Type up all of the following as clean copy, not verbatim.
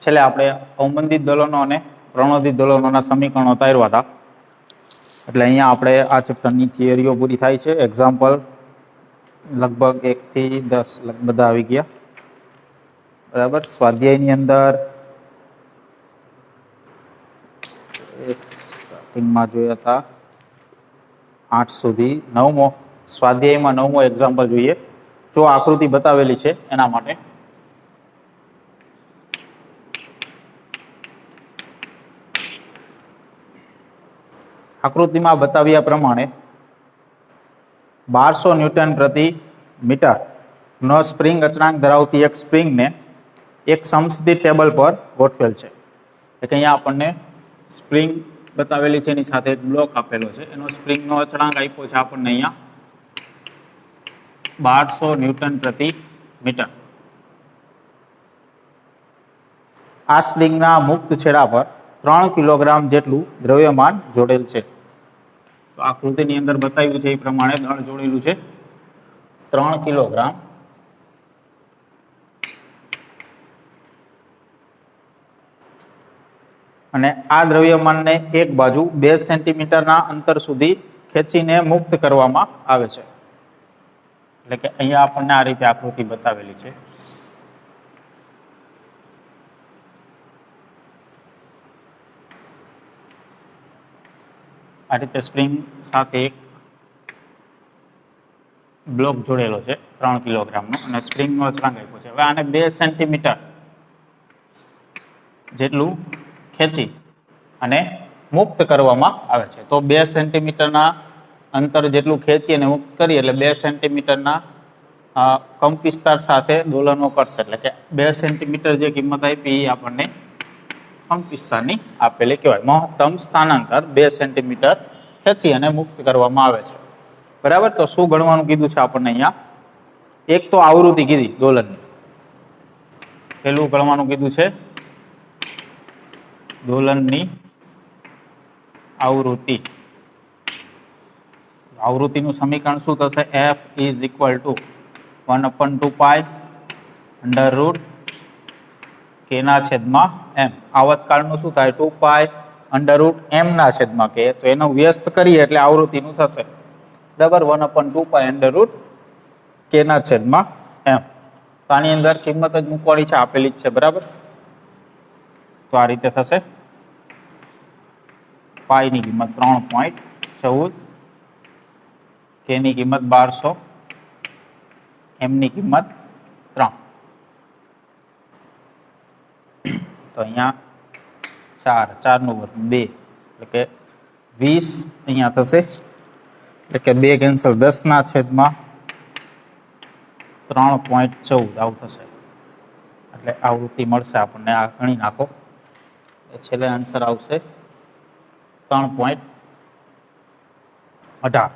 છેલ્લે આપણે અવમંદિત દોલનો અને પ્રણોદિત દોલનોના સમીકરણો તાર્યા હતા. એટલે અહીંયા આપણે આ ચેપ્ટરની થિયરીઓ પૂરી થાય છે. એક્ઝામ્પલ લગભગ 1 થી 10 બધા આવી ગયા. બરાબર. સ્વાધ્યાયની અંદર સ્ટાર્ટિંગમાં જોયા હતા 8 સુધી. 9મો સ્વાધ્યાયમાં 9મો એક્ઝામ્પલ જોઈએ. જો આકૃતિ બતાવેલી છે એના માટે. આકૃતિમાં બતાવ્યા પ્રમાણે 1200 ન્યૂટન પ્રતિ મીટર નો સ્પ્રિંગ અચળાંક ધરાવતી એક સ્પ્રિંગને એક સમસ્થિત ટેબલ પર ગોઠવેલ છે. એટલે અહીંયા આપણને સ્પ્રિંગ બતાવેલી છે, એની સાથે એક બ્લોક આપેલો છે. એનો સ્પ્રિંગનો અચળાંક આપ્યો છે આપણને અહીંયા 1200 ન્યૂટન પ્રતિ મીટર. આ સ્પ્રિંગના મુક્ત છેડા પર 3 કિલોગ્રામ જેટલું દ્રવ્યમાન જોડેલ છે. તો આકૃતિની અંદર બતાવ્યું છે એ પ્રમાણે દળ જોડેલું છે 3 કિલોગ્રામ. અને આ દ્રવ્યમાનને એક બાજુ 2 સેન્ટીમીટરના અંતર સુધી ખેંચીને મુક્ત કરવામાં આવે છે. એટલે કે અહીંયા આપણને આ રીતે આકૃતિ બતાવેલી છે. આ રીતે સ્પ્રિંગ સાથે એક બ્લોક જોડેલો છે 3 કિલોગ્રામનો અને સ્પ્રિંગનો અચળાંક આપ્યો છે. હવે આને 2 સેન્ટીમીટર જેટલું ખેંચી અને મુક્ત કરવામાં આવે છે. તો 2 સેન્ટીમીટરના અંતર જેટલું ખેંચી અને મુક્ત કરીએ એટલે 2 સેન્ટીમીટરના કંપવિસ્તાર સાથે દોલનો કરશે. એટલે કે 2 સેન્ટીમીટર જે કિંમત આપી એ આપણને કંપવિસ્તારની આપેલી કહેવાય. મહત્તમ સ્થાનાંતર 2 સેન્ટીમીટર ખેંચી અને મુક્ત કરવામાં આવે છે. બરાબર. તો શું ગણવાનું કીધું છે આપણને અહીંયા? એક તો આવૃત્તિ કીધી દોલનની. પેલું ગણવાનું કીધું છે દોલનની આવૃત્તિ. આવૃત્તિનું સમીકરણ શું થશે? F is equal to 1/2π √k ના છેદમાં m. આવતકાળનું શું થાય? 2π √m ના છેદમાં k. તો એનો વ્યસ્ત કરીએ એટલે આવૃત્તિનું થશે. બરાબર. 1/2π √k ના છેદમાં m. તો આની અંદર કિંમત જ મૂકવાની છે, આપેલી જ છે. બરાબર. તો આ રીતે થશે. પાઈ ની કિંમત 3.14, કે ની કિંમત 1200, એમ ની કિંમત 3. તો અહીંયા 4 નું વર્ગ 2 એટલે કે 20 અહીંયા થશે. એટલે કે 2 કેન્સલ, 10 ના છેદમાં 3.14 આવું થશે. એટલે આવૃત્તિ મળશે આપણને. આ ગણી નાખો. છેલ્લે આન્સર આવશે 3.18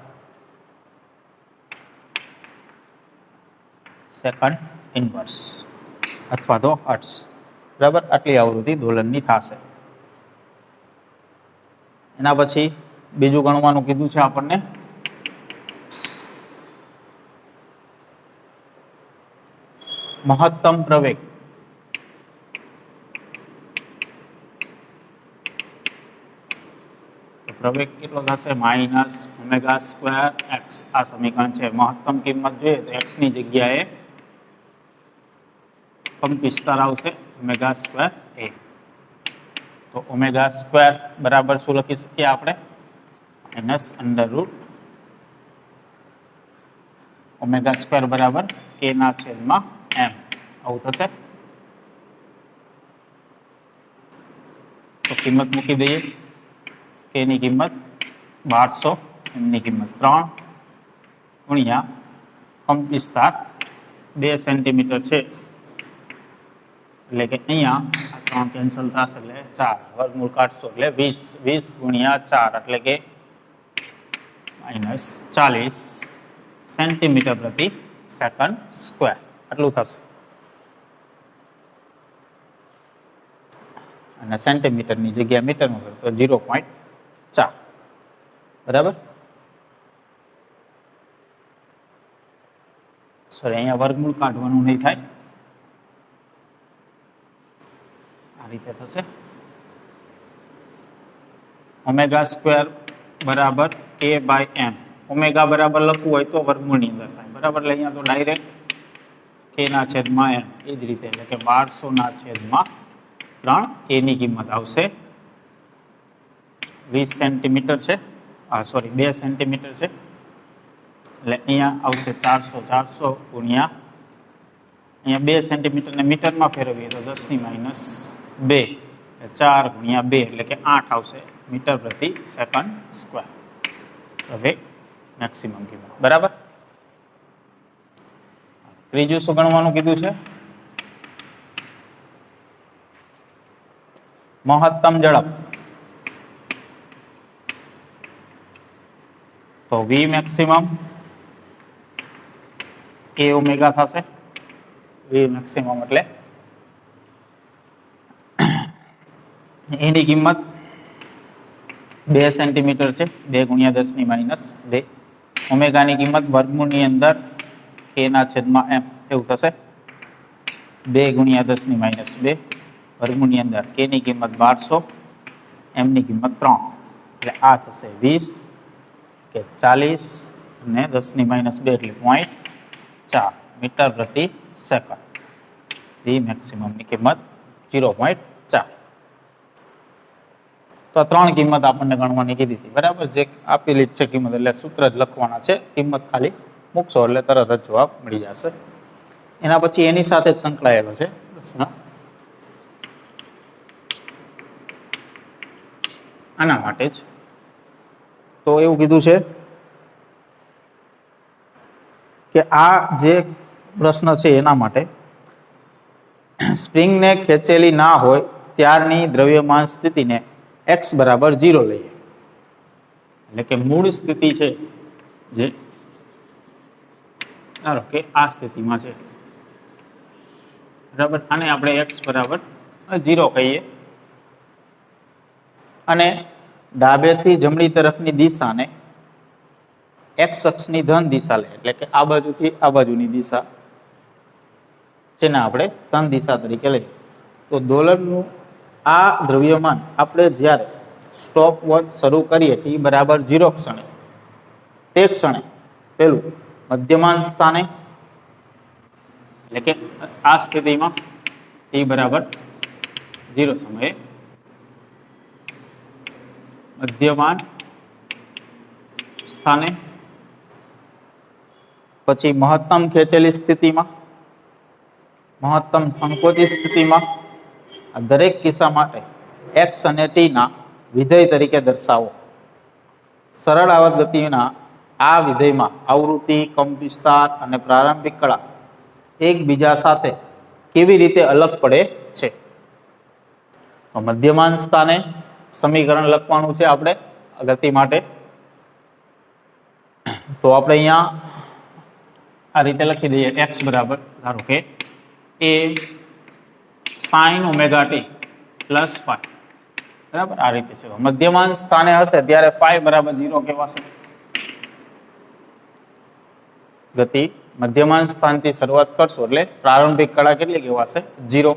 સેકન્ડ ઇનવર્સ અથવા તો હર્ટ્ઝ. બરાબર. આટલી આવૃત્તિ દોલનની થશે. એના પછી બીજું ગણવાનું કીધું છે આપણને મહત્તમ પ્રવેગ. પ્રવેગ કેટલો થશે? -ω²x. આ સમીકરણ છે. મહત્તમ કિંમત જોઈએ તો x ની જગ્યાએ કંપવિસ્તાર આવશે ω²a. તો ω² બરાબર શું લખી શકીએ આપણે? -√ω² બરાબર k ના છેદમાં m. આવું થશે. તો કિંમત મૂકી દઈએ. k ની કિંમત 1200, m ની કિંમત 3 ગુણ્યા કંપવિસ્તાર 2 સેન્ટીમીટર છે. એટલે કે અહીંયા 3 કેન્સલ થશે એટલે 4, વર્ગમૂળ કાઢશો એટલે 20 ગુણ્યા 4 એટલે કે -40 સેન્ટીમીટર પ્રતિ સેકન્ડ સ્ક્વેર. આટલું થશે. અને સેન્ટીમીટરની જગ્યા મીટરમાં કરો તો 0.4. બરાબર. સોરી, અહીંયા વર્ગમૂળ કાઢવાનું નહીં થાય. રીતે થશે ઓમેગા સ્ક્વેર બરાબર k બાય m. ઓમેગા બરાબર લખવું હોય તો વર્ગમૂળની અંદર થાય બરાબર, એટલે અહીંયા તો ડાયરેક્ટ k ના છેદમાં m. એ જ રીતે એટલે કે 1200 ના છેદમાં 3. a ની કિંમત આવશે 20 સેન્ટીમીટર છે, સોરી 2 સેન્ટીમીટર છે, એટલે અહીંયા આવશે 400 ગુણ્યા અહીંયા 2 સેન્ટીમીટરને મીટરમાં ફેરવીએ તો 10 ની માઇનસ 2, 4 ગુણ્યા 2 એટલે કે 8 આવશે મીટર પ્રતિ સેકન્ડ સ્ક્વેર. હવે મેક્સિમમ કિંમત બરાબર. ત્રીજું શું ગણવાનું કીધું છે? મહત્તમ ઝડપ. તો v મેક્સિમમ a ઓમેગા થશે. v મેક્સિમમ એટલે એની કિંમત 2 સેન્ટીમીટર છે, 2 ગુણ્યા 10 ની માઇનસ 2. ઓમેગાની કિંમત વર્ગમૂળની અંદર k ના છેદમાં m એવું થશે 2 ગુણ્યા 10 ની માઇનસ 2, વર્ગમૂળની અંદર k ની કિંમત 1200, m ની કિંમત 3, એટલે આ થશે 20 કે 40 અને 10 ની માઇનસ 2 એટલે 0.4 મીટર પ્રતિ સેકન્ડ. v મેક્સિમમની કિંમત 0.4. તો આ 3 કિંમત આપણને ગણવાની કીધી હતી બરાબર, જે આપેલી છે કિંમત એટલે સૂત્ર જ લખવાના છે, કિંમત ખાલી મૂકશો એટલે તરત જ જવાબ મળી જશે. એના પછી એની સાથે જ સંકળાયેલો છે પ્રશ્ન આના માટે જ. તો એવું કીધું છે કે આ જે પ્રશ્ન છે એના માટે સ્પ્રિંગને ખેંચેલી ના હોય ત્યારની દ્રવ્યમાન સ્થિતિને x બરાબર 0 લઈએ, એટલે કે મૂળ સ્થિતિ છે જે ધારો કે આ સ્થિતિમાં છે બરાબર, આને આપણે x બરાબર 0 કહીએ અને ડાબેથી જમણી તરફની દિશાને x અક્ષની ધન દિશા લે, એટલે કે આ બાજુથી આ બાજુની દિશા જેને આપણે ધન દિશા તરીકે લઈએ. તો દોલનનું આ દ્રવ્યમાન આપણે જ્યારે સ્ટોપ વોચ શરૂ કરીએ t બરાબર 0 ક્ષણે, તે ક્ષણે પેલું મધ્યમાન સ્થાને એટલે કે આ સ્થિતિમાં t બરાબર 0 સમયે મધ્યમાન સ્થાને, પછી મહત્તમ ખેંચેલી સ્થિતિમાં, મહત્તમ સંકોચિત સ્થિતિમાં. આ દરેક કિસ્સા માટે x અને t ના વિધેય તરીકે દર્શાવો. સરળ આવર્ત ગતિના આ વિધેયમાં આવૃત્તિ, કંપવિસ્તાર અને પ્રારંભિક કળા એકબીજા સાથે કેવી રીતે અલગ પડે છે? તો મધ્યમાન સ્થાને સમીકરણ લખવાનું છે આપણે ગતિ માટે. તો આપણે અહીંયા આ રીતે લખી દઈએ x બરાબર ધારો કે a sin omega t plus phi બરાબર, આ રીતે છે. મધ્યમાન સ્થાને હશે ત્યારે phi બરાબર 0 કહેવાશે. ગતિ મધ્યમાન સ્થાનથી શરૂઆત કરશો એટલે પ્રારંભિક કળા કેટલી કહેવાશે? 0.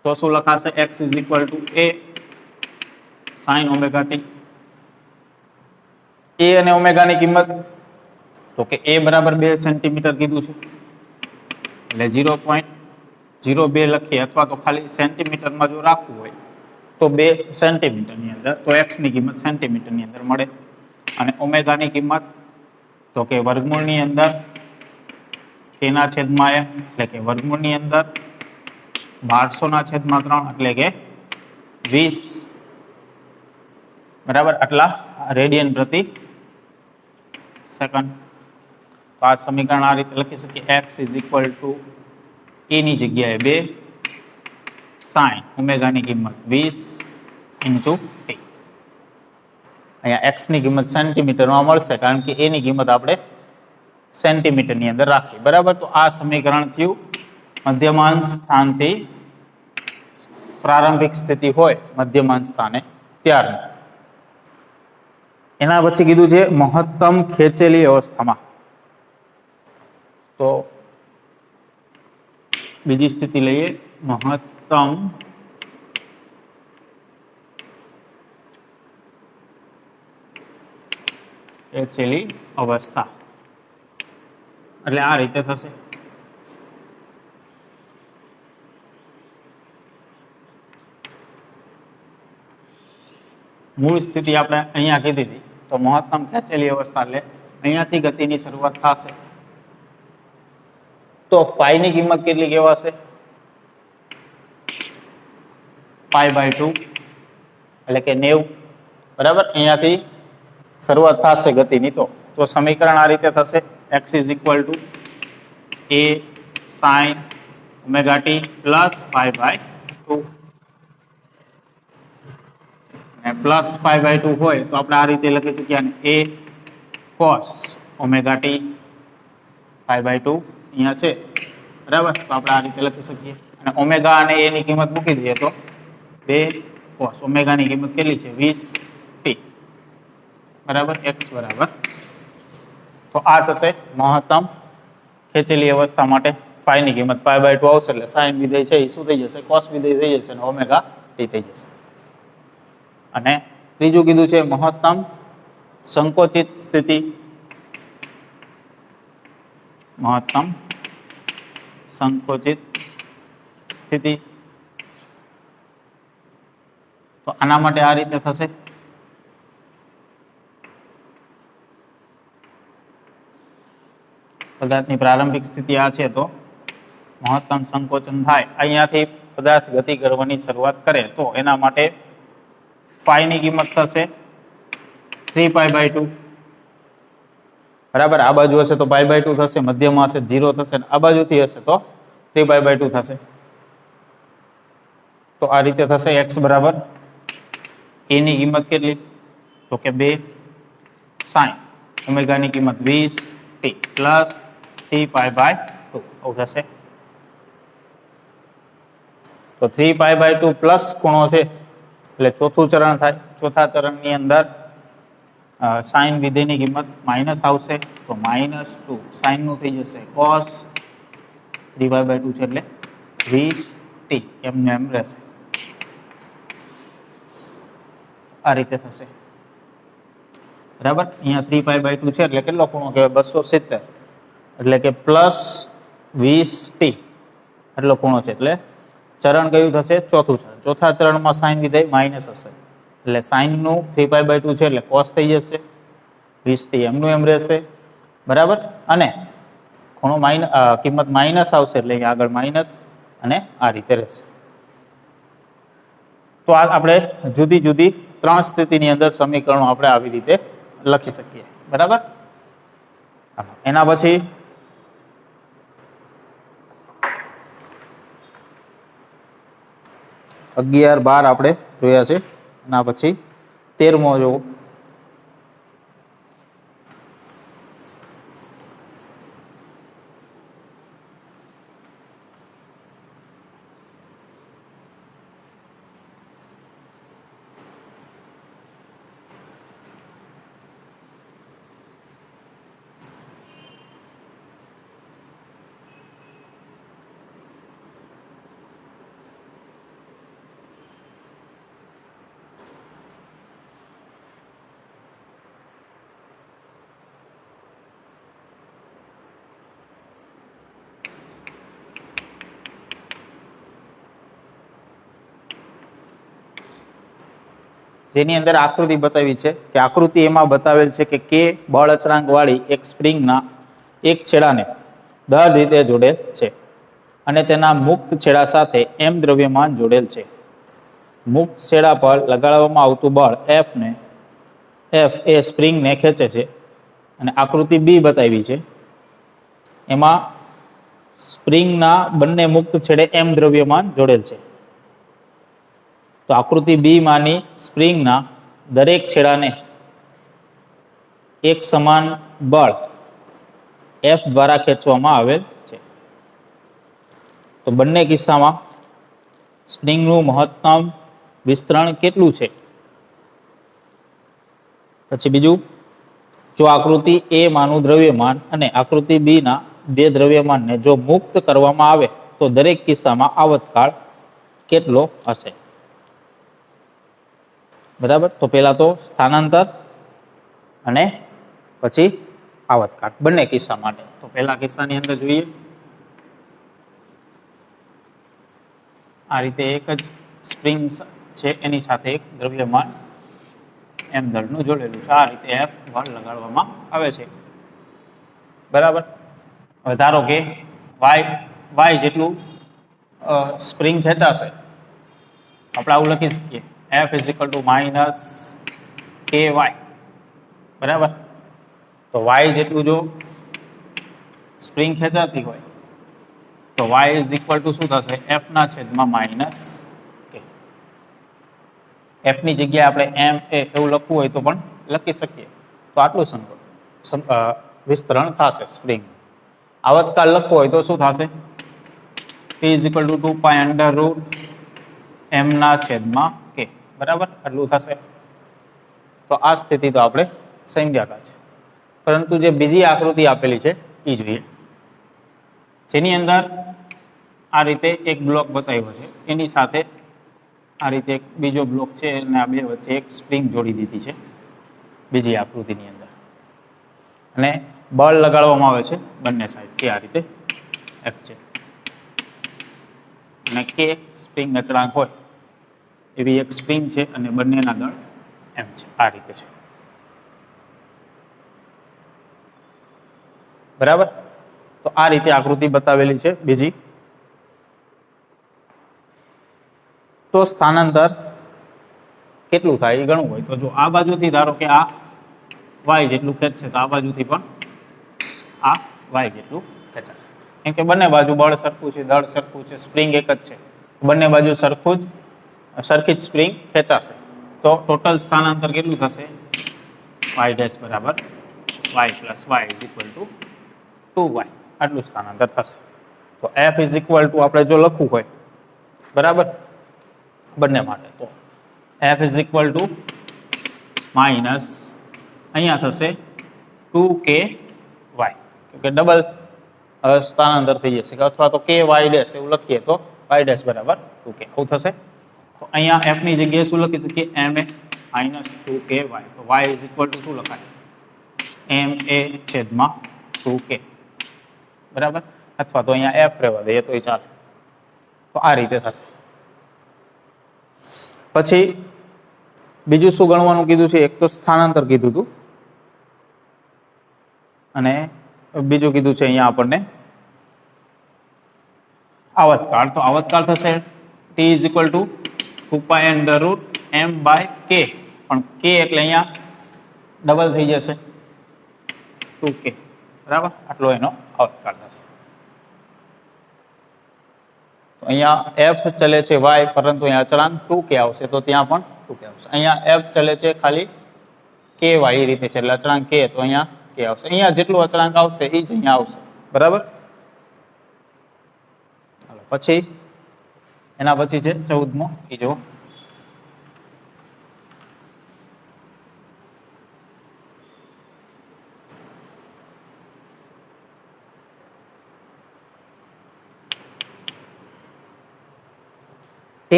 તો શું લખાશે? x a sin omega t. a અને ઓમેગાની કિંમત તો કે a બરાબર 2 સેન્ટીમીટર કીધું છે એટલે 0.02 લખીએ, અથવા તો ખાલી સેન્ટીમીટરમાં જો રાખવું હોય તો 2 સેન્ટીમીટરની અંદર, તો x ની કિંમત સેન્ટીમીટરની અંદર મળે. અને ઓમેગાની કિંમત તો કે વર્ગમૂળની અંદર k ના છેદમાં m એટલે કે વર્ગમૂળની અંદર 1200 ના છેદમાં 3 એટલે કે 20 બરાબર આટલા રેડિયન પ્રતિ સેકન્ડ. તો આ સમીકરણ આ રીતે લખી શકીએ x a ની જગ્યાએ 2 sin ઓમેગાની કિંમત 20 into t. અહીંયા x ની કિંમત સેન્ટીમીટરમાં મળશે કારણ કે a ની કિંમત આપણે સેન્ટીમીટરની અંદર રાખી બરાબર. તો આ સમીકરણ થયું મધ્યમાન સ્થાનથી પ્રારંભિક સ્થિતિ હોય મધ્યમાન સ્થાને ત્યારનું. એના પછી કીધું છે મહત્તમ ખેંચેલી અવસ્થામાં. તો બીજી સ્થિતિ લઈએ, મહત્તમ ખેંચેલી અવસ્થા એટલે આ રીતે થશે. મૂળ સ્થિતિ આપણે અહીંયા કીધી હતી, તો મહત્તમ ખેંચેલી અવસ્થા એટલે અહીંયાથી ગતિની શરૂઆત થશે. તો પાઈની કિંમત કેટલી કહેવાશે? π/2 એટલે કે 90. બરાબર, અહીંયાથી શરૂઆત થશે ગતિની. તો સમીકરણ આ રીતે થશે: x = a sin ωt plus π/2 અને પ્લસ π/2 હોય તો આપણે આ રીતે લખી શકીએ અને a cos ωt π/2 અહીંયા છે. બરાબર, તો આપણે આ રીતે લખી શકીએ અને ઓમેગા અને a ની કિંમત મૂકી દઈએ તો 2 cos ઓમેગા ની કિંમત કેટલી છે? 20t. બરાબર, x બરાબર. તો આ થશે મહત્તમ ખેંચેલી અવસ્થા માટે પાઈ ની કિંમત. π/2 આવશે એટલે sin વિધેય છે એ શું થઈ જશે? cos વિધેય થઈ જશે અને ઓમેગા t થઈ જશે. અને ત્રીજું કીધું છે મહત્તમ સંકોચિત સ્થિતિ. મહત્તમ સંકોચિત સ્થિતિ તો આના માટે આ રીતે થશે: પદાર્થની પ્રારંભિક સ્થિતિ આ છે, તો મહત્તમ સંકોચન થાય અહીંયાથી પદાર્થ ગતિ કરવાની શરૂઆત કરે તો એના માટે phi ની કિંમત થશે 3π/2. બરાબર, આ બાજુ હશે તો π/2 થશે, મધ્યમાં હશે 0 થશે, આ બાજુથી હશે તો 3π/2 થશે. તો આ રીતે થશે. x બરાબર a ની કિંમત કેટલી? તો કે 2 sin ઓમેગા ની કિંમત 20t પ્લસ 3π/2 આવું થશે. તો 3π/2 પ્લસ ખૂણો છે એટલે ચોથું ચરણ થાય. ચોથા ચરણની અંદર સાઇન વિધેયની કિંમત માઇનસ આવશે તો -2 સાઇન નું થઈ જશે cos 3π/2 છે એટલે 20t એમને એમ રહેશે. આ રીતે થશે. બરાબર, અહીંયા 3π/2 છે એટલે કેટલો ખૂણો કહેવાય? 270 એટલે કે +20t એટલો ખૂણો છે. એટલે ચરણ કયું થશે? ચોથું ચરણ. ચોથા ચરણમાં સાઇન વિધેય માઇનસ હશે એટલે સાઇન નું 3π/2 છે એટલે cos થઈ જશે, 20t એમનું એમ રહેશે. બરાબર, અને ખૂણો કિંમત માઇનસ આવશે એટલે આગળ માઇનસ અને આ રીતે રહેશે. તો આ આપણે જુદી જુદી 3 સ્થિતિની અંદર સમીકરણો આપણે આવી રીતે લખી શકીએ. બરાબર, એના પછી 11, 12 આપણે જોયા છે. એના પછી 13મો જોવો. જેની અંદર આકૃતિ બતાવી છે કે આકૃતિ એમાં બતાવેલ છે કે કે બળ અચળાંક વાળી એક સ્પ્રિંગના એક છેડાને દર રીતે જોડેલ છે અને તેના મુક્ત છેડા સાથે m દ્રવ્યમાન જોડેલ છે. મુક્ત છેડા પર લગાડવામાં આવતું બળ F એ સ્પ્રિંગને ખેંચે છે અને આકૃતિ બી બતાવી છે એમાં સ્પ્રિંગના બંને મુક્ત છેડે m દ્રવ્યમાન જોડેલ છે. તો આકૃતિ બી માની સ્પ્રિંગના દરેક છેડાને એક સમાન બળ F દ્વારા ખેંચવામાં આવેલ છે. તો બંને કિસ્સામાં સ્પ્રિંગનું મહત્તમ વિસ્તરણ કેટલું છે? પછી બીજું, જો આકૃતિ એ માનું દ્રવ્યમાન અને આકૃતિ બી ના બે દ્રવ્યમાનને જો મુક્ત કરવામાં આવે તો દરેક કિસ્સામાં આવતકાળ કેટલો હશે? બરાબર, તો પહેલા તો સ્થાનાંતર અને પછી આવતકાળ, બંને કિસ્સા માટે. તો પહેલા કિસ્સાની અંદર જોઈએ આ રીતે એક જ સ્પ્રિંગ છે એની સાથે એક દ્રવ્યમાન m દળનું જોડેલું છે. આ રીતે F બળ લગાડવામાં આવે છે. બરાબર. હવે ધારો કે y જેટલું સ્પ્રિંગ ખેંચાશે, આપણે આવું લખી શકીએ F - ky. બરાબર. તો y જેટલું જો સ્પ્રિંગ ખેંચાતી હોય તો y શું થશે? F ના છેદમાં માઇનસ k. F ની જગ્યાએ આપણે m a એવું લખવું હોય તો પણ લખી શકીએ. તો આટલું વિસ્તરણ થશે સ્પ્રિંગ. આવતકાળ લખવો હોય તો શું થશે? p = 2 પાઈ અંડર રૂટ m ના છેદમાં k. બરાબર, આટલું થશે. તો આ સ્થિતિ તો આપણે સમજ્યા છે. પરંતુ જે બીજી આકૃતિ આપેલી છે એ જોઈએ, જેની અંદર આ રીતે એક બ્લોક બતાવ્યો છે, એની સાથે આ રીતે એક બીજો બ્લોક છે અને આ બે વચ્ચે એક સ્પ્રિંગ જોડી દીધી છે બીજી આકૃતિની અંદર, અને બળ લગાડવામાં આવે છે બંને સાઈડ કે આ રીતે F છે અને કે સ્પ્રિંગ અચળાંક હોય એવી એક સ્પ્રિંગ છે અને બંનેના દળ m છે. આ રીતે છે. બરાબર. તો આ રીતે આકૃતિ બતાવેલી છે બીજી. તો સ્થાનાંતર કેટલું થાય એ ગણવું હોય તો જો આ બાજુથી ધારો કે આ y જેટલું ખેંચશે તો આ બાજુથી પણ આ y જેટલું ખેંચાશે, કેમ કે બંને બાજુ બળ સરખું છે, દળ સરખું છે, સ્પ્રિંગ એક જ છે, બંને બાજુ સરખી જ સ્પ્રિંગ ખેંચાશે. તો ટોટલ સ્થાનાંતર કેટલું થશે? y' બરાબર y + y = 2y. આટલું સ્થાનાંતર થશે. તો F આપણે જો લખવું હોય, બરાબર, બંને માટે, તો F માઇનસ અહીંયા થશે 2ky, કેમ કે ડબલ સ્થાનાંતર થઈ જશે, અથવા તો ky' એવું લખીએ તો y' બરાબર 2k આવું થશે. તો અહીંયા F ની જગ્યાએ શું લખી શકીએ? ma - 2ky. તો y શું લખાય? ma / 2k. બરાબર. અથવા તો અહીંયા F રહેવા દઈએ તો ચાલે. તો આ રીતે થશે. પછી બીજું શું ગણવાનું કીધું છે? એક તો સ્થાનાંતર કીધું હતું અને બીજું કીધું છે અહીંયા આપણને આવતકાળ. તો આવતકાળ થશે t = 2 પાઈ અંડર રૂટ m/k, પણ k એટલે અહીંયા ડબલ થઈ જશે 2k. બરાબર. આટલો એનો આવતકાળ થશે. તો અહીંયા F ચલે છે y, પરંતુ અહીંયા અચળાંક 2k આવશે તો ત્યાં પણ 2k આવશે. અહીંયા F ચલે છે ખાલી ky એ રીતે છે, એટલે અચળાંક k, તો અહીંયા k આવશે. અહીંયા જેટલું અચળાંક આવશે એ જ અહીંયા આવશે. બરાબર. પછી એના પછી છે 14મો, એ જો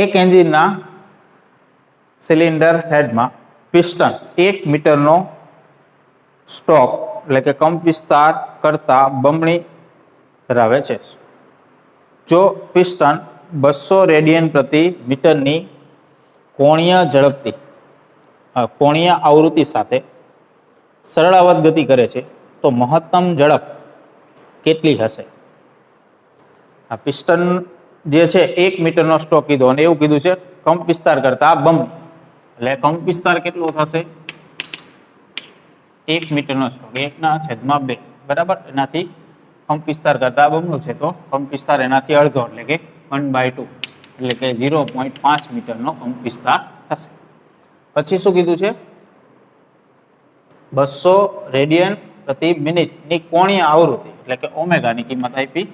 એક એન્જિનના સિલિન્ડર હેડમાં પિસ્ટન 1 મીટરનો સ્ટોક એટલે કે કંપ વિસ્તાર કરતા બમણી ધરાવે છે. જો પિસ્ટન 200 રેડિયન પ્રતિ મીટરની કોણીય આવૃત્તિ સાથે સરળાવત ગતિ કરે છે તો મહત્તમ ઝડપ કેટલી હશે? આ પિસ્ટન જે છે 1 મીટરનો સ્ટોક કીધો અને એવું કીધું છે કંપ વિસ્તાર કરતા બમણી, એટલે કંપ વિસ્તાર કેટલો થશે? 1 મીટરનો સ્ટોક 1/2. બરાબર. એનાથી કંપ વિસ્તાર કરતા બમણું છે તો કંપ વિસ્તાર એનાથી અડધો, એટલે કે 1/2, એટલે કે 0.5 મીટરનો કંપ વિસ્તાર થશે. પછી શું કીધું છે? 200 રેડિયન પ્રતિ મિનિટની કોણીય આવૃત્તિ, એટલે કે ઓમેગાની કિંમત આપી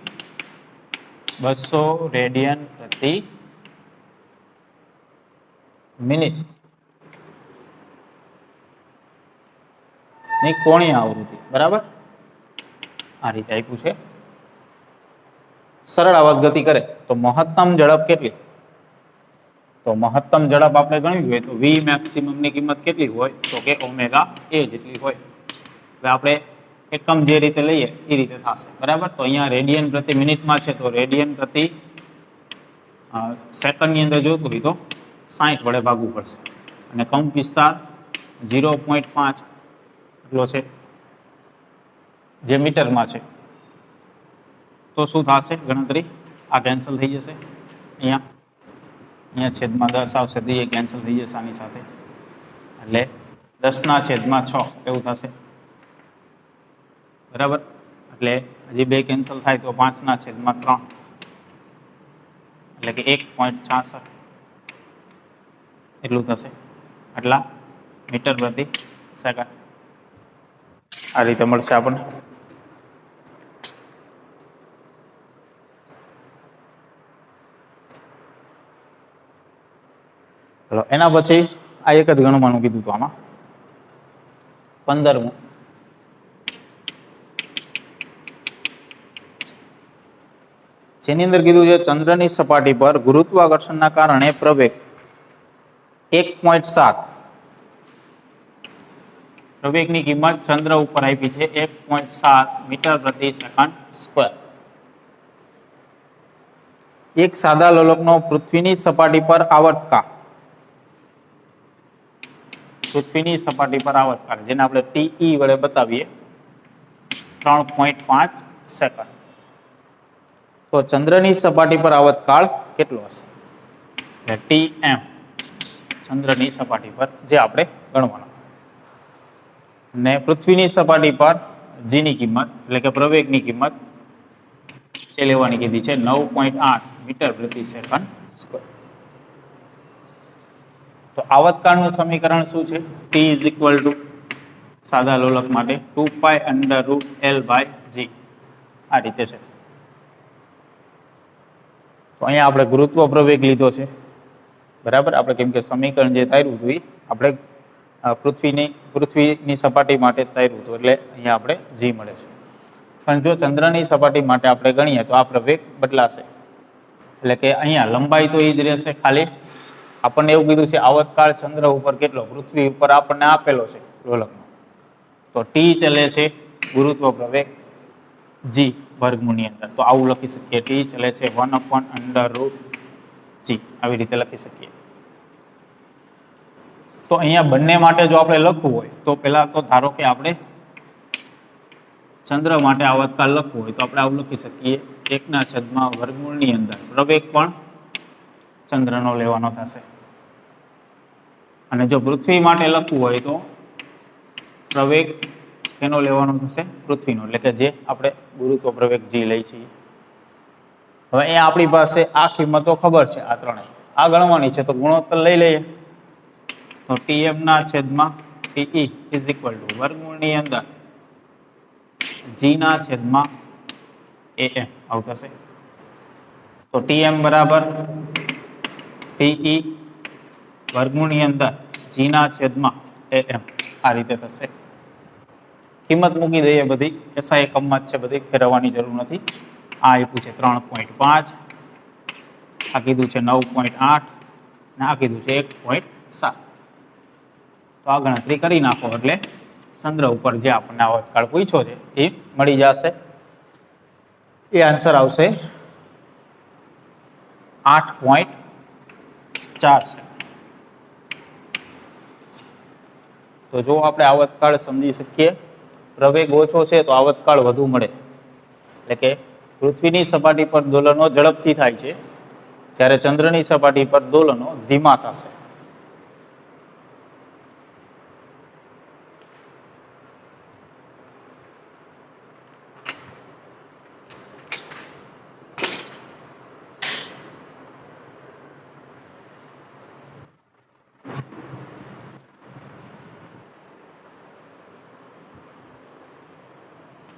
200 રેડિયન પ્રતિ મિનિટ ની કોણીય આવૃત્તિ. બરાબર. આ રીતે આપ્યું છે. સરળ આવત ગતિ કરે તો મહત્તમ ઝડપ કેટલી? તો મહત્તમ ઝડપ આપણે ગણવી હોય તો v મેક્સિમમ ની કિંમત કેટલી હોય? તો કે ઓમેગા a જેટલી હોય. હવે આપણે એકમ જે રીતે લઈએ એ રીતે થશે, બરાબર. તો અહીંયા રેડિયન પ્રતિ મિનિટમાં છે, તો રેડિયન પ્રતિ સેકન્ડની અંદર જોતું હોય તો 60 વડે ભાગવું પડશે, અને કંપ વિસ્તાર 0.5 એટલો છે જે મીટરમાં છે. તો શું થશે ગણતરી? આ કેન્સલ થઈ જશે, અહીંયા છેદમાં 10 આવશે તો એ કેન્સલ થઈ જશે આની સાથે, એટલે 10/6 એવું થશે, બરાબર. એટલે હજી 2 કેન્સલ થાય તો 5/3 એટલે કે 1.66 એટલું થશે, આટલા મીટર પ્રતિ સેકન્ડ. આ રીતે મળશે આપણને. ચલો એના પછી આ એક જ ગણવાનું કીધું હતું આમાં 15મું. જેની અંદર કીધું છે ચંદ્રની સપાટી પર ગુરુત્વાકર્ષણના કારણે પ્રવેગ 1.7, પ્રવેગની કિંમત ચંદ્ર ઉપર આપી છે 1.7 મીટર પ્રતિ સેકન્ડ સ્ક્વેર. એક સાદા લોલકનો પૃથ્વીની સપાટી પર આવર્તકાળ, પૃથ્વીની સપાટી પર આવર્તકાળ જેને આપણે TE વડે બતાવીએ 3.5 સેકન્ડ. તો ચંદ્રની સપાટી પર આવર્તકાળ કેટલો હશે? TM ચંદ્રની સપાટી પર જે આપણે ગણવાનો, ને પૃથ્વીની સપાટી પર G ની કિંમત એટલે કે પ્રવેગની કિંમત જે લેવાની કીધી છે 9.8 મીટર પ્રતિ સેકન્ડ સ્ક્વેર. તો આવર્તકાળનું સમીકરણ શું છે? T સાદા લોલક માટે 2π√L/G આ રીતે છે. તો અહીંયા આપણે ગુરુત્વ પ્રવેગ લીધો છે, બરાબર. આપણે કેમ કે સમીકરણ જે તાર્યું હતું એ આપણે પૃથ્વીની સપાટી માટે તાર્યું હતું, એટલે અહીંયા આપણે G મળે છે. પણ જો ચંદ્રની સપાટી માટે આપણે ગણીએ તો આ પ્રવેગ બદલાશે, એટલે કે અહીંયા લંબાઈ તો એ જ રહેશે, ખાલી આપણને એવું કીધું છે આવર્તકાળ ચંદ્ર ઉપર કેટલો, પૃથ્વી ઉપર આપણને આપેલો છે લોલકનો. તો T ચલે છે ગુરુત્વ પ્રવેગ G વર્ગમૂળની અંદર, તો આવું લખી શકીએ T ચલે છે 1/√G આવી રીતે લખી શકીએ. તો અહીંયા બંને માટે જો આપણે લખવું હોય તો પહેલા તો ધારો કે આપણે ચંદ્ર માટે આવર્તકાળ લખવું હોય તો આપણે આવું લખી શકીએ 1/વર્ગમૂળની અંદર પ્રવેગ પણ ચંદ્રનો લેવાનો થશે, અને જો પૃથ્વી માટે લખવું હોય તો પ્રવેગ એનો લેવાનો થશે પૃથ્વીનો, એટલે કે જે આપણે ગુરુત્વ પ્રવેગ G લઈ છીએ. હવે અહીંયા આપણી પાસે આ કિંમતો ખબર છે, આ ત્રણેય આ ગણવાની છે, તો ગુણોત્તર લઈ લઈએ. તો TM/TE વર્ગમૂળની અંદર G/AM આવું થશે. તો TM બરાબર TE વર્ગમૂળની અંદર G/AM આ રીતે થશે. કિંમત મૂકી દઈએ બધી, એસઆઈ એકમમાં જ છે, બધી ફેરવવાની જરૂર નથી. આ આપ્યું છે 3.5, આ કીધું છે 9.8 અને આ કીધું છે 1.7. તો આ ગણતરી કરી નાખો એટલે ચંદ્ર ઉપર જે આપણને આવર્તકાળ પૂછ્યો છે એ મળી જશે. એ આન્સર આવશે 8.4 છે. તો જો આપણે આવર્તકાળ સમજી શકીએ, પ્રવેગ ઓછો છે તો આવર્તકાળ વધુ મળે, એટલે કે પૃથ્વીની સપાટી પર દોલનો ઝડપથી થાય છે, જ્યારે ચંદ્રની સપાટી પર દોલનો ધીમા થશે.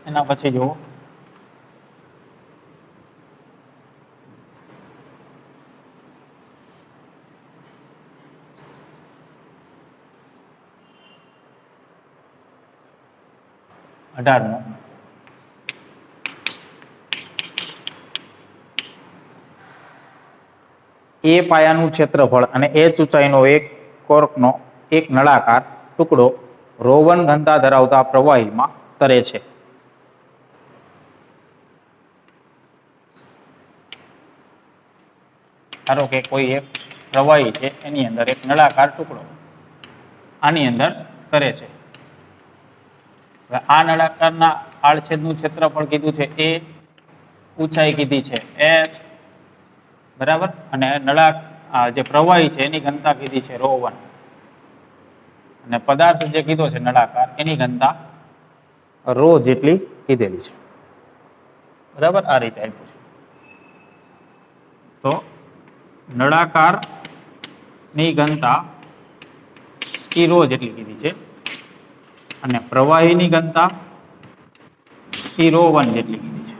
એના પછી જુઓ અઢારમો, એ પાયાનું ક્ષેત્રફળ અને એ ઊંચાઈનો એક કોર્કનો એક નળાકાર ટુકડો ρ1 ઘનતા ધરાવતા પ્રવાહીમાં તરે છે. ધારો કે કોઈ એક પ્રવાહી છે, એની અંદર એક નળાકાર ટુકડો આની અંદર તરે છે. હવે આ નળાકારના આડછેદનું ક્ષેત્રફળ કીધું છે એ, ઊંચાઈ કીધી છે h, બરાબર, અને જે પ્રવાહી છે એની ઘનતા કીધી છે ρ1, અને પદાર્થ જે કીધો છે નળાકાર એની ઘનતા ρ જેટલી કીધેલી છે. બરાબર, આ રીતે આપ્યું છે. તો નળાકાર ની ઘનતા એ ρ જેટલી કીધી છે, અને પ્રવાહીની ઘનતા એ ρ1 જેટલી કીધી છે.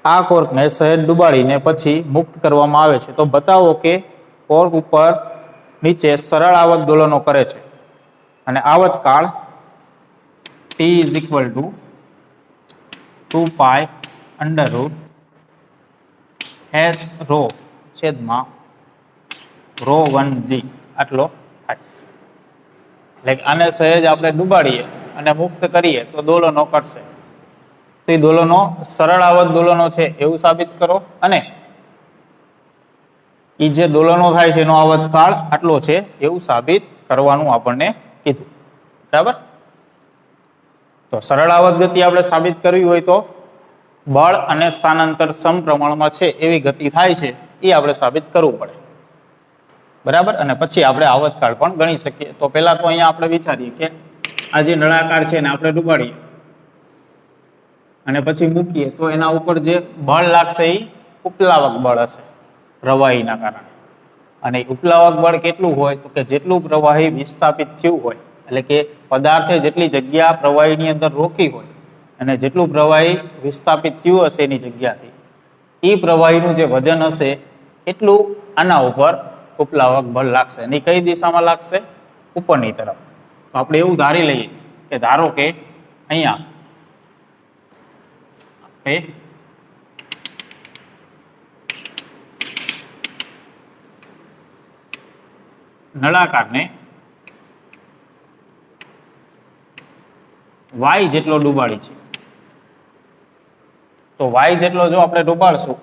આ કોર્કને સહેજ ડુબાડીને પછી મુક્ત કરવામાં આવે છે. તો બતાવો કે કોર્ક ઉપર નીચે સરળ આવત દોલનો કરે છે અને આવતકાળ t = 2π √h ρ છેદમાં ρ1g આટલો થાય. એટલે આને સહેજ આપણે ડુબાડીએ અને મુક્ત કરીએ તો દોલનો કરશે. તો એ દોલનો સરળ આવત દોલનો છે એવું સાબિત કરો, અને એ જે દોલનો થાય છે એનો આવતકાળ આટલો છે એવું સાબિત કરવાનું આપણને કીધું. બરાબર, તો સરળ આવત ગતિ આપણે સાબિત કરવી હોય તો બળ અને સ્થાનાંતર સમપ્રમાણમાં છે એવી ગતિ થાય છે એ આપણે સાબિત કરવું પડે. બરાબર, અને પછી આપણે આવતકાળ પણ ગણી શકીએ. તો પહેલા તો અહીંયા આપણે વિચારીએ કે આ જે નળાકાર છે એને આપણે ડુબાડીએ અને પછી મૂકીએ તો એના ઉપર જે બળ લાગશે એ ઉપલાવક બળ હશે પ્રવાહીના કારણે. અને ઉપલાવક બળ કેટલું હોય તો કે જેટલું પ્રવાહી વિસ્થાપિત થયું હોય, એટલે કે પદાર્થે જેટલી જગ્યા પ્રવાહીની અંદર રોકી હોય અને જેટલું પ્રવાહી વિસ્થાપિત થયું હશે એની જગ્યાથી, એ પ્રવાહીનું જે વજન હશે એટલું આના ઉપર ઉપલાવક બળ લાગશે. અને કઈ દિશામાં લાગશે? ઉપરની તરફ. તો આપણે એવું ધારી લઈએ કે ધારો કે અહીંયા નળાકારને y જેટલો ડૂબાડી છે. તો y જેટલો જો આપણે ડૂબાડશું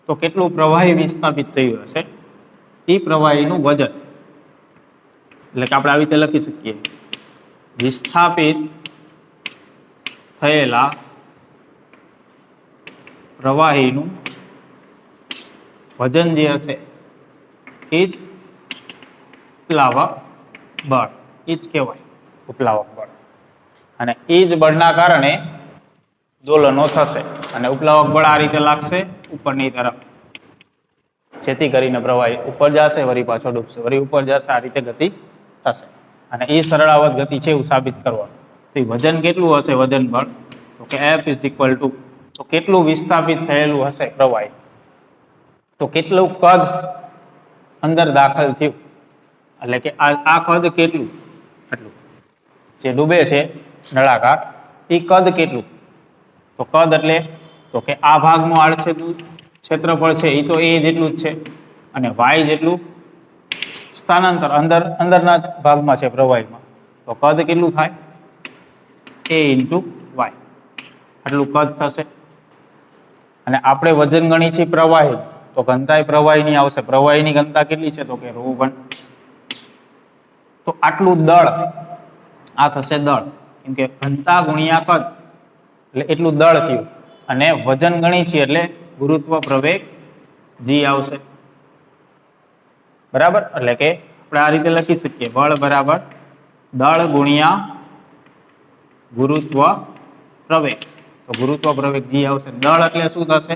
તો કેટલું પ્રવાહી વિસ્થાપિત થયું હશે એ પ્રવાહીનું વજન. એટલે કે આપણે આવી રીતે લખી શકીએ, વિસ્થાપિત થયેલા પ્રવાહીનું વજન જે હશે એ જ ઉપલાવક બળ, એ જ કહેવાય ઉપલાવક બળ. અને એ જ બળના કારણે દોલનો થશે અને ઉપલાવક બળ આ રીતે લાગશે ઉપરની તરફ, જેથી કરીને પ્રવાહી ઉપર જશે, વળી પાછો ડૂબશે, વળી ઉપર જશે, આ રીતે ગતિ થશે. અને એ સરળાવત ગતિ છે એવું સાબિત કરવાનું. તો વજન કેટલું હશે? વજન બળ તો કે F = તો કેટલું વિસ્થાપિત થયેલું હશે પ્રવાહી, તો કેટલું કદ અંદર દાખલ થયું, એટલે કે આ કદ કેટલું, એટલું જે ડૂબે છે નળાકાર એ કદ કેટલું, તો કદ એટલે તો કે આ ભાગનું આડછેદનું ક્ષેત્રફળ છે એ તો a જેટલું જ છે, અને y જેટલું સ્થાનાંતર અંદરના ભાગમાં છે પ્રવાહીમાં, તો કદ કેટલું થાય? a × y આટલું કદ થશે. અને આપણે વજન ગણી છે પ્રવાહી, તો ઘનતા પ્રવાહીની આવશે. પ્રવાહીની ઘનતા કેટલી છે? તો કે ρ1. તો આટલું દળ, આ થશે દળ, કેમ કે ઘનતા ગુણ્યા કદ એટલે એટલું દળ થયું. અને વજન ગણી છે એટલે ગુરુત્વ પ્રવેગ g આવશે. બરાબર, એટલે કે આપણે આ રીતે લખી શકીએ, બળ બરાબર દળ ગુણ્યા ગુરુત્વ પ્રવેગ. તો ગુરુત્વ પ્રવેગ g આવશે. દળ એટલે શું થશે?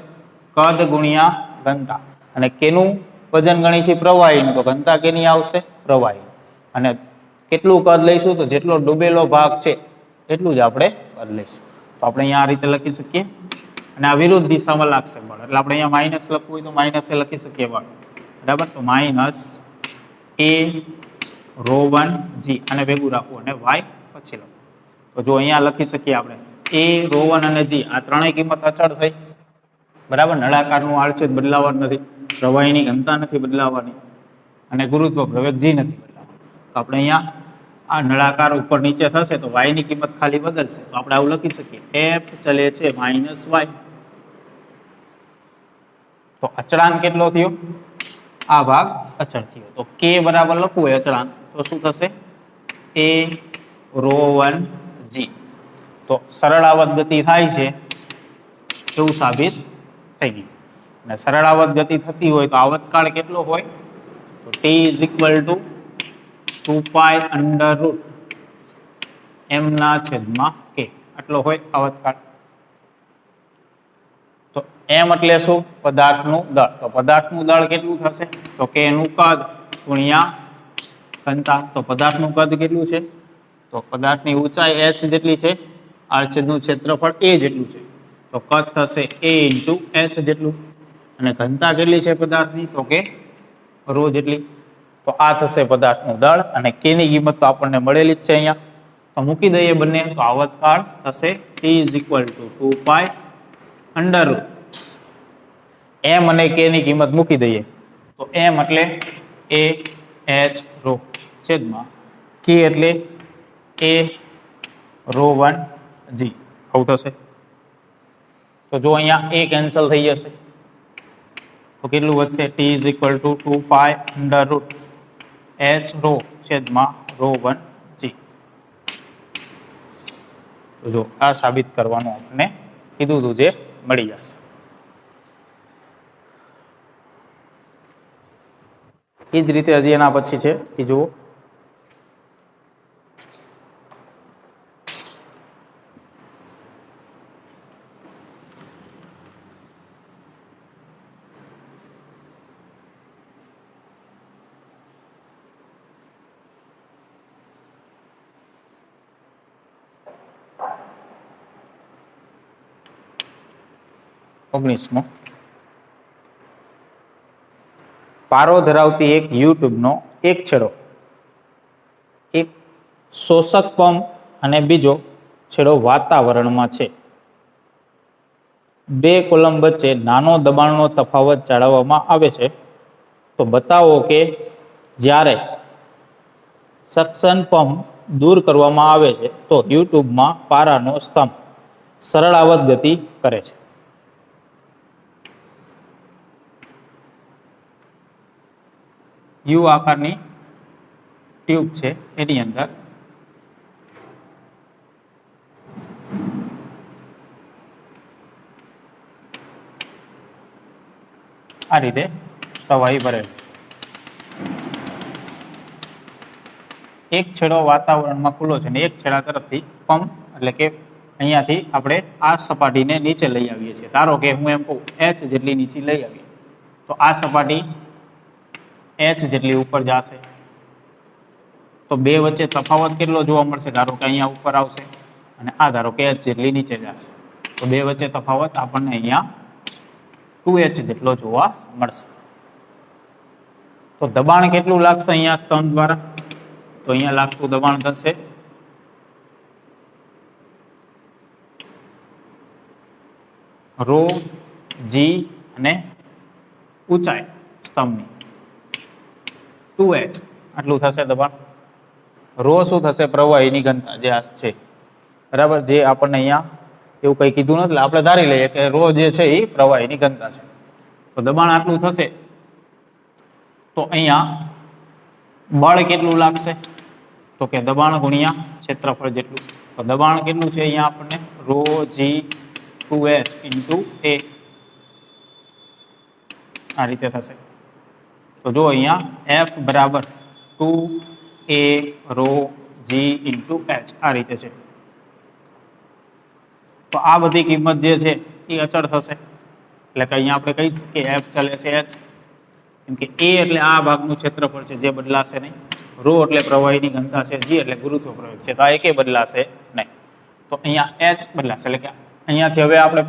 કદ ગુણ્યા ઘનતા. અને કેનું વજન ગણી છે? પ્રવાહીનું. તો ઘનતા કેની આવશે? પ્રવાહી. અને કેટલું કદ લઈશું? તો જેટલો ડૂબેલો ભાગ છે એટલું જ આપણે કદ લઈશું. તો આપણે અહીંયા આ રીતે લખી શકીએ. અને આ વિરુદ્ધ દિશામાં લાગશે બળ, એટલે આપણે અહીંયા માઇનસ લખવું હોય તો માઇનસ એ લખી શકીએ બળ. બરાબર, તો માઇનસ a ρ1g અને ભેગું રાખવું અને y પછી લખવું. તો જો અહીંયા લખી શકીએ આપણે a ρ1 અને g આ ત્રણેય કિંમત અચળ થઈ. બરાબર, નળાકારનું આડછેદ બદલાવાનું નથી, પ્રવાહીની ઘનતા નથી બદલાવાની, અને ગુરુત્વ પ્રવેગ g નથી બદલાવાનો. તો આપણે અહીંયા આ નળાકાર ઉપર નીચે થશે તો y ની કિંમત ખાલી બદલશે. તો આપણે આવું લખી શકીએ f ચલે છે -y. તો અચળાંક કેટલો થયો? આ ભાગ અચળ થયો. તો k બરાબર લખવું હોય અચળાંક તો શું થશે? a ρ1 g. તો સરળ આવત ગતિ થાય છે એવું સાબિત થઈ ગયું. અને સરળ આવત ગતિ થતી હોય તો આવતકાળ કેટલો હોય? તો t = 2π √m ના છેદમાં k આટલો હોય આવતકાળ. તો m એટલે શું? પદાર્થનું દળ. તો પદાર્થનું દળ કેટલું થશે? તો k નું કદ ગુણ્યા ઘનતા. તો પદાર્થનું કદ કેટલું છે? તો પદાર્થની ઊંચાઈ h જેટલી છે, આડછેદનું ક્ષેત્રફળ a જેટલું છે. તો કદ થશે a × h જેટલું. અને ઘનતા કેટલી છે પદાર્થની? તો કે ρ જેટલી. તો આ થશે પદાર્થનું દળ અને k ની કિંમત તો આપણને મળેલી જ છે અહીંયા. તો મૂકી દઈએ બંને. તો આવતકાળ થશે t = 2π √ m અને k ની કિંમત મૂકી દઈએ. તો m એટલે a h ρ છેદમાં k એટલે a ρ1 g. આવું થશે. તો જો અહીંયા a કેન્સલ થઈ જશે તો કેટલું વધશે? t = 2π √ h ρ છેદમાં ρ1 g. તો જો આ સાબિત કરવાનું આપણે કીધું હતું જે મળી જશે. એ જ રીતે હજી એના પછી છે એ જુઓ. પારો ધરાવતી એક યુટ્યુબનો એક છેડો એક શોષક પંપ અને બીજો છેડો વાતાવરણમાં છે. બે કોલમ વચ્ચે નાનો દબાણનો તફાવત જાળવવામાં આવે છે. તો બતાવો કે જ્યારે સક્શન પંપ દૂર કરવામાં આવે છે તો યુટ્યુબમાં પારાનો સ્તંભ સરળ આવત ગતિ કરે છે. યુ આકારની ટ્યુબ છે એની અંદર આ રીતે પ્રવાહી ભરેલ. એક છેડો વાતાવરણમાં ખુલ્લો છે ને એક છેડા તરફથી પંપ એટલે કે અહીંયાથી આપણે આ સપાટીને નીચે લઈ આવીએ છીએ. ધારો કે હું એમ કહું h જેટલી નીચે લઈ આવીએ તો આ સપાટી h જેટલી ઉપર જશે. તો બે વચ્ચે તફાવત કેટલો જોવા મળશે? ધારો કે અહીંયા ઉપર આવશે અને આ ધારો કે h જેટલી નીચે જશે. તો બે વચ્ચે તફાવત આપણને અહીંયા 2h જેટલો જોવા મળશે. તો દબાણ કેટલું લાગશે અહીંયા સ્તંભ દ્વારા? તો અહીંયા લાગતું દબાણ થશે ρ g અને ઊંચાઈ સ્તંભની 2h આટલું થશે દબાણ. ρ શું થશે? પ્રવાહીની ઘનતા જે આ છે બરાબર, જે આપણને અહીંયા એવું કંઈ કીધું નથી. આપણે ધારી લઈએ કે ρ જે છે એ પ્રવાહીની ઘનતા છે. તો દબાણ આટલું થશે. તો અહીંયા બળ કેટલું લાગશે? તો કે દબાણ ગુણ્યા ક્ષેત્રફળ જેટલું. તો દબાણ કેટલું છે અહીંયા આપણને? ρ g 2h × a આ રીતે થશે. તો જો અહીંયા F બરાબર 2a ρ g × h આ રીતે છે. તો આ બધી કિંમત જે છે એ અચળ થશે. એટલે કે અહીંયા આપણે કહી શકીએ F ચલે છે h, કેમ કે a એટલે આ ભાગનું ક્ષેત્રફળ છે જે બદલાશે નહીં. ρ એટલે પ્રવાહીની ઘનતા છે, g એટલે ગુરુત્વ પ્રવેગ છે, તો આ એકે બદલાશે નહીં. તો અહીંયા h બદલાશે. એટલે કે અહીંયાથી હવે આપણે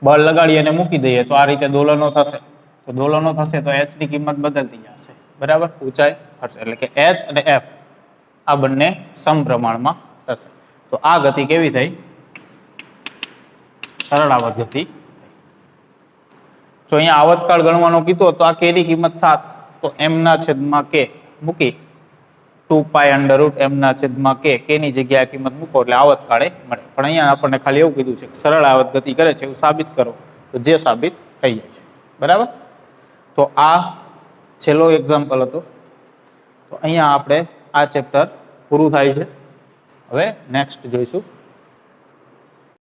બળ લગાડી અને મૂકી દઈએ તો આ રીતે દોલનો થશે. તો દોલનો થશે તો h ની કિંમત બદલતી જશે બરાબર, ઊંચાઈ ઘટશે. એટલે કે h અને f આ બંને સમપ્રમાણમાં થશે. તો આ ગતિ કેવી થઈ? સરળ આવત ગતિ. જો અહીંયા આવતકાળ ગણવાનો કીધો તો આ k ની કિંમત થાત તો તો એમના છેદમાં કે મૂકી 2π√m/k k ની જગ્યાએ કિંમત મૂકો એટલે આવત કાળે મળે. પણ અહીંયા આપણને ખાલી એવું કીધું છે કે સરળ આવત ગતિ કરે છે એવું સાબિત કરો, તો જે સાબિત થઈ જાય છે. બરાબર. તો આ છેલ્લો એક્ઝામ્પલ હતો. તો અહીંયા આપણે આ ચેપ્ટર પૂરું થાય છે. હવે નેક્સ્ટ જોઈશું.